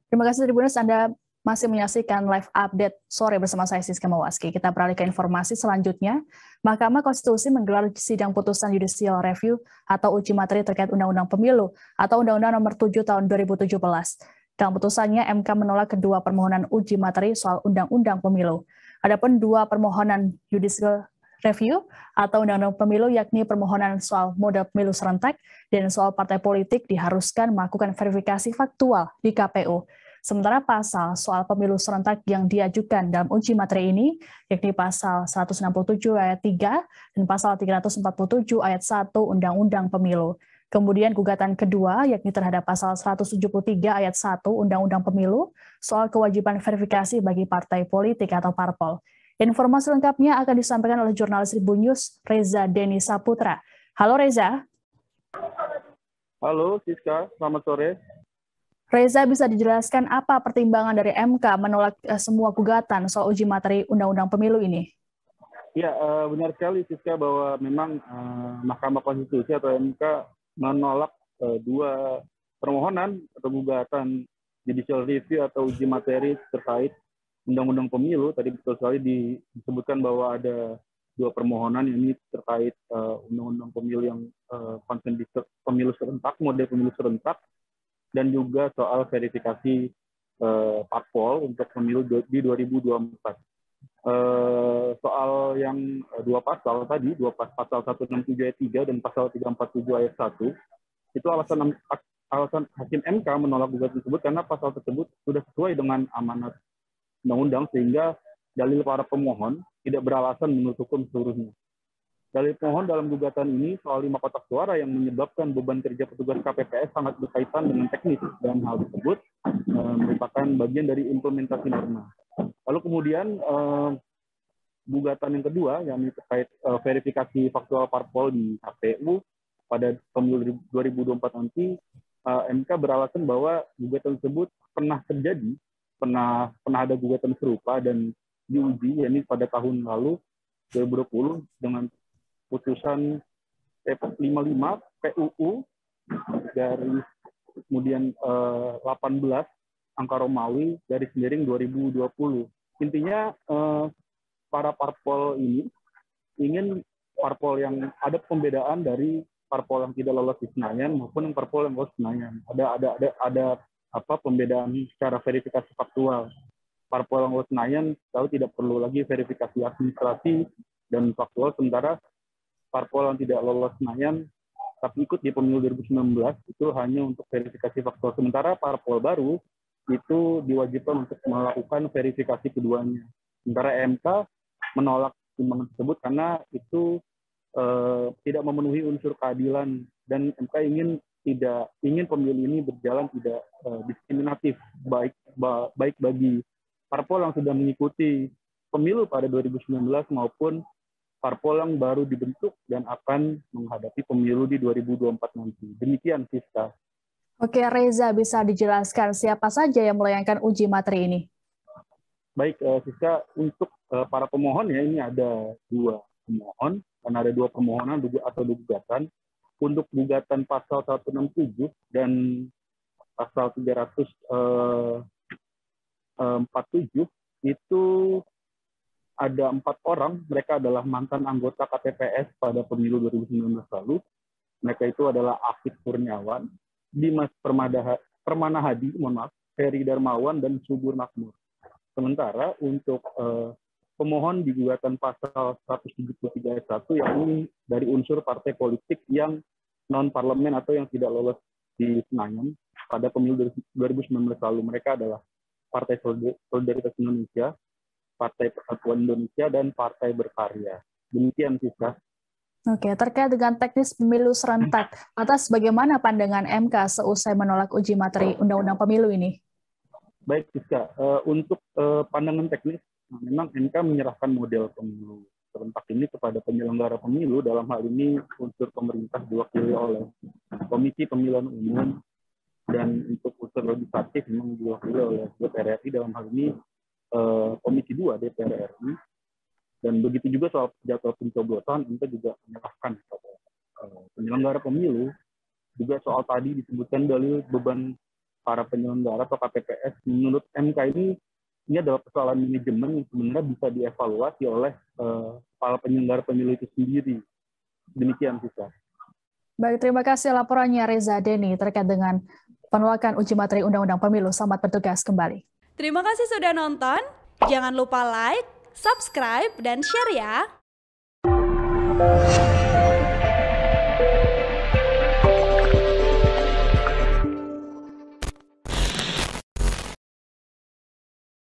Terima kasih Tribuners, Anda masih menyaksikan live update sore bersama saya Siska Mawaski. Kita beralih ke informasi selanjutnya. Mahkamah Konstitusi menggelar sidang putusan judicial review atau uji materi terkait Undang-Undang Pemilu atau Undang-Undang Nomor 7 Tahun 2017. Dalam putusannya, MK menolak kedua permohonan uji materi soal Undang-Undang Pemilu. Adapun dua permohonan judicial review atau Undang-Undang Pemilu, yakni permohonan soal model pemilu serentak dan soal partai politik diharuskan melakukan verifikasi faktual di KPU. Sementara pasal soal pemilu serentak yang diajukan dalam uji materi ini, yakni pasal 167 ayat 3 dan pasal 347 ayat 1 Undang-Undang Pemilu. Kemudian gugatan kedua, yakni terhadap pasal 173 ayat 1 Undang-Undang Pemilu, soal kewajiban verifikasi bagi partai politik atau parpol. Informasi lengkapnya akan disampaikan oleh jurnalis Tribun News, Reza Denny Saputra. Halo Reza. Halo Siska, selamat sore. Reza, bisa dijelaskan apa pertimbangan dari MK menolak semua gugatan soal uji materi Undang-Undang Pemilu ini? Ya, benar sekali Siska bahwa memang Mahkamah Konstitusi atau MK menolak dua permohonan atau gugatan judicial review atau uji materi terkait Undang-Undang Pemilu. Tadi betul sekali disebutkan bahwa ada dua permohonan ini terkait Undang-Undang Pemilu yang konsen pemilu serentak, model pemilu serentak, dan juga soal verifikasi parpol untuk pemilu di 2024. Soal yang dua pasal tadi, pasal 167 ayat 3 dan pasal 347 ayat 1, itu alasan Hakim MK menolak gugatan tersebut karena pasal tersebut sudah sesuai dengan amanat undang-undang sehingga dalil para pemohon tidak beralasan menurut hukum seluruhnya. Dalil pemohon dalam gugatan ini soal 5 kotak suara yang menyebabkan beban kerja petugas KPPS sangat berkaitan dengan teknis, dan hal tersebut merupakan bagian dari implementasi norma. Lalu kemudian gugatan yang kedua yang terkait verifikasi faktual parpol di KPU pada pemilu 2024 nanti, MK beralasan bahwa gugatan tersebut pernah terjadi, pernah ada gugatan serupa dan diuji, yakni pada tahun lalu 2020 dengan putusan P55 PUU dari kemudian 18 angka Romawi dari Sendiri 2020. Intinya para parpol ini ingin parpol yang ada pembedaan dari parpol yang tidak lolos di Senayan maupun yang parpol yang lolos di Senayan. Ada pembedaan secara verifikasi faktual. Parpol yang lolos Senayan tahu tidak perlu lagi verifikasi administrasi dan faktual, sementara parpol yang tidak lolos Senayan tapi ikut di pemilu 2019 itu hanya untuk verifikasi faktual. Sementara parpol baru itu diwajibkan untuk melakukan verifikasi keduanya. Sementara MK menolak pertimbangan tersebut karena itu tidak memenuhi unsur keadilan, dan MK ingin pemilu ini berjalan tidak diskriminatif, baik bagi parpol yang sudah mengikuti pemilu pada 2019 maupun parpol yang baru dibentuk dan akan menghadapi pemilu di 2024 nanti. Demikian, Siska. Oke, Reza, bisa dijelaskan siapa saja yang melayangkan uji materi ini? Baik, Siska, untuk para pemohon ya, ini ada dua pemohon, karena ada dua permohonan atau gugatan. Untuk gugatan pasal 167 dan pasal 347 itu ada 4 orang, mereka adalah mantan anggota KPPS pada pemilu 2019 lalu. Mereka itu adalah Afif Kurniawan, Dimas Permana Hadi, Ferry Darmawan, dan Subur Makmur. Sementara untuk pemohon di gugatan pasal 173 ayat 1, yakni dari unsur partai politik yang non-parlemen atau yang tidak lolos di Senayan pada pemilu 2019 lalu. Mereka adalah Partai Solidaritas Indonesia, Partai Persatuan Indonesia, dan Partai Berkarya. Demikian, Siska. Oke, terkait dengan teknis pemilu serentak, atas bagaimana pandangan MK seusai menolak uji materi Undang-Undang Pemilu ini? Baik, Siska. Untuk pandangan teknis, memang MK menyerahkan model pemilu serentak ini kepada penyelenggara pemilu, dalam hal ini unsur pemerintah diwakili oleh Komisi Pemilihan Umum, dan untuk unsur legislatif memang diwakili oleh DPR RI, dalam hal ini Komisi 2 DPR RI, dan begitu juga soal jadwal pencoblosan, MK juga menyerahkan kepada penyelenggara pemilu. Juga soal tadi disebutkan dalil beban para penyelenggara atau KPPS, menurut MK ini adalah persoalan manajemen yang sebenarnya bisa dievaluasi oleh para penyelenggara pemilu itu sendiri. Demikian, Sisa. Baik, terima kasih laporannya Reza Denny terkait dengan penolakan uji materi Undang-Undang Pemilu. Selamat bertugas kembali. Terima kasih sudah nonton. Jangan lupa like, subscribe, dan share ya.